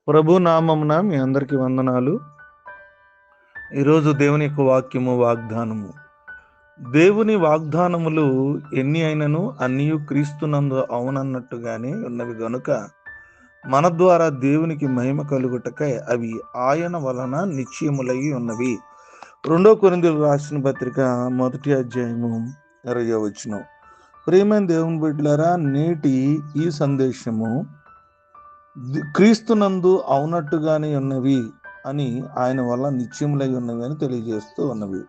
ప్రభు నామమున మీ అందరికీ వందనాలు. ఈరోజు దేవుని యొక్క వాక్యము వాగ్దానము. దేవుని వాగ్దానములు ఎన్ని అయినను అన్నియు క్రీస్తునందు అవునన్నట్టుగానే ఉన్నవి గనుక మన ద్వారా దేవునికి మహిమ కలుగుటకై అవి ఆయన వలన నిశ్చయములై ఉన్నవి. 2 కొరింథీయులకు రాసిన పత్రిక 1వ అధ్యాయము 20వ వచనం. ప్రియమైన దేవుని బిడ్డలారా, నేటి ఈ సందేశము క్రీస్తునందు అవునట్టుగానే ఉన్నవి అని ఆయన వల్ల నిశ్చయములై ఉన్నవి అని తెలియజేస్తూ ఉన్నవి.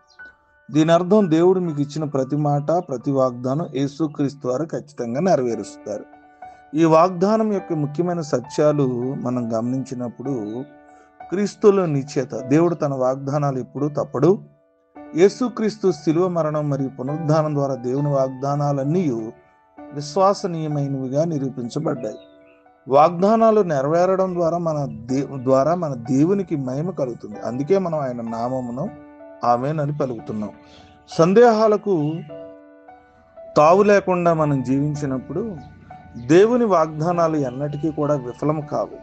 దీని అర్థం దేవుడు మీకు ఇచ్చిన ప్రతి మాట, ప్రతి వాగ్దానం యేసుక్రీస్తు ద్వారా ఖచ్చితంగా నెరవేరుస్తారు. ఈ వాగ్దానం యొక్క ముఖ్యమైన సత్యాలు మనం గమనించినప్పుడు క్రీస్తులో నిశ్చయత. దేవుడు తన వాగ్దానాలు ఎప్పుడూ తప్పడు. యేసుక్రీస్తు శిలువ మరణం మరియు పునరుద్ధానం ద్వారా దేవుని వాగ్దానాలన్నీ విశ్వసనీయమైనవిగా నిరూపించబడ్డాయి. వాగ్దానాలు నెరవేరడం ద్వారా మన దేవునికి మహిమ కలుగుతుంది. అందుకే మనం ఆయన నామమును ఆమేన్ అని పలుకుతున్నాం. సందేహాలకు తావు లేకుండా మనం జీవించినప్పుడు దేవుని వాగ్దానాలు ఎన్నటికీ కూడా విఫలం కావు.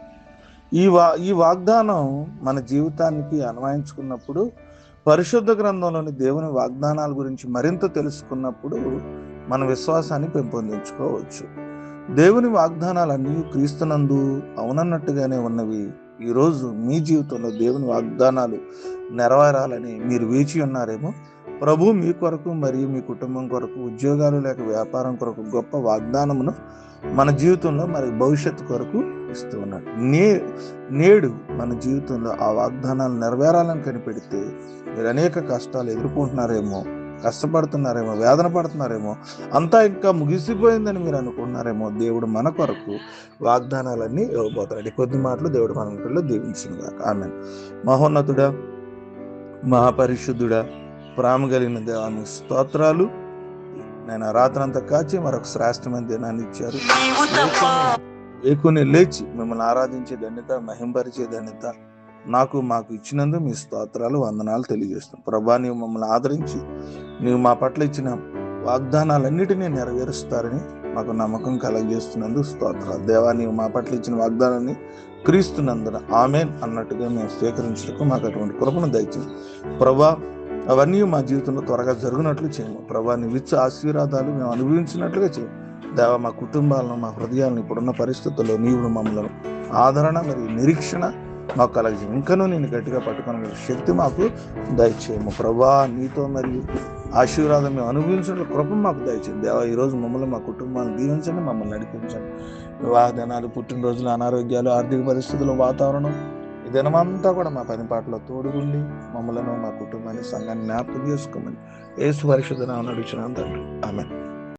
ఈ వాగ్దానం మన జీవితానికి అన్వయించుకున్నప్పుడు, పరిశుద్ధ గ్రంథంలోని దేవుని వాగ్దానాల గురించి మరింత తెలుసుకున్నప్పుడు మన విశ్వాసాన్ని పెంపొందించుకోవచ్చు. దేవుని వాగ్దానాలన్నీ క్రీస్తునందు అవునన్నట్టుగానే ఉన్నవి. ఈరోజు మీ జీవితంలో దేవుని వాగ్దానాలు నెరవేరాలని మీరు వేచి ఉన్నారేమో. ప్రభు మీ కొరకు మరియు మీ కుటుంబం కొరకు, ఉద్యోగాలు లేక వ్యాపారం కొరకు గొప్ప వాగ్దానమును మన జీవితంలో మరి భవిష్యత్తు కొరకు ఇస్తూ ఉన్నాడు. నేడు మన జీవితంలో ఆ వాగ్దానాలు నెరవేరాలని కనిపెడితే మీరు అనేక కష్టాలు ఎదుర్కొంటున్నారేమో, కష్టపడుతున్నారేమో, వేదన పడుతున్నారేమో, అంతా ఇంకా ముగిసిపోయిందని మీరు అనుకుంటున్నారేమో. దేవుడు మన కొరకు వాగ్దానాలన్నీ ఇవ్వబోతున్నాడు. కొద్ది మాటలు దేవుడు మన ఇంట్లో దీవించునుగాక. ఆమేన్. మహోన్నతుడా, మహాపరిశుద్ధుడా, ప్రేమ కలిగిన దేవాన్ని స్తోత్రాలు. నేను రాత్రంతా కాచి మరొక శ్రేష్టమైన దినాన్ని ఇచ్చారు. వేకుని లేచి మిమ్మల్ని ఆరాధించే ధన్యత, మహింపరిచే ధన్యత మాకు ఇచ్చినందుకు మీ స్తోత్రాలు, వందనాలు తెలియజేస్తాం. ప్రభా, నీవు మమ్మల్ని ఆదరించి నీవు మా పట్ల ఇచ్చిన వాగ్దానాలన్నిటినీ నెరవేరుస్తారని మాకు నమ్మకం కలగజేస్తున్నందుకు స్తోత్రాలు. దేవా, నీవు మా పట్ల ఇచ్చిన వాగ్దానాన్ని క్రీస్తునందున ఆమేన్ అన్నట్టుగా మేము స్వీకరించడానికి మాకు అటువంటి కృపను దయచేసి ప్రభా, అవన్నీ మా జీవితంలో త్వరగా జరుగునట్లు చేయము. ప్రభా, నీవు ఇచ్చే ఆశీర్వాదాలు మేము అనుభవించినట్లుగా చేయము. దేవ, మా కుటుంబాలను, మా హృదయాలను ఇప్పుడున్న పరిస్థితుల్లో నీవు మమ్మల్ని ఆదరణ మరియు నిరీక్షణ మాకు కలగజేయము. ఇంకనూ నేను గట్టిగా పట్టుకునే శక్తి మాకు దయచేయము. ప్రభా, నీతో మరియు ఆశీర్వాదం మేము అనుభవించిన కృప మాకు దయచేయండి. దేవా, ఈరోజు మమ్మల్ని, మా కుటుంబాన్ని దీవించండి, మమ్మల్ని నడిపించండి. వివాహ దినాలు, పుట్టినరోజులు, అనారోగ్యాలు, ఆర్థిక పరిస్థితులు, వాతావరణం, ఈ దినమంతా కూడా మా పని పాటలో తోడుగుండి మమ్మల్ని, మా కుటుంబాన్ని, సంఘాన్ని జ్ఞాపకం చేసుకోమని యేసు పరిశుద్ధ నామమున అడుగుచున్నాను తండ్రి. ఆమేన్.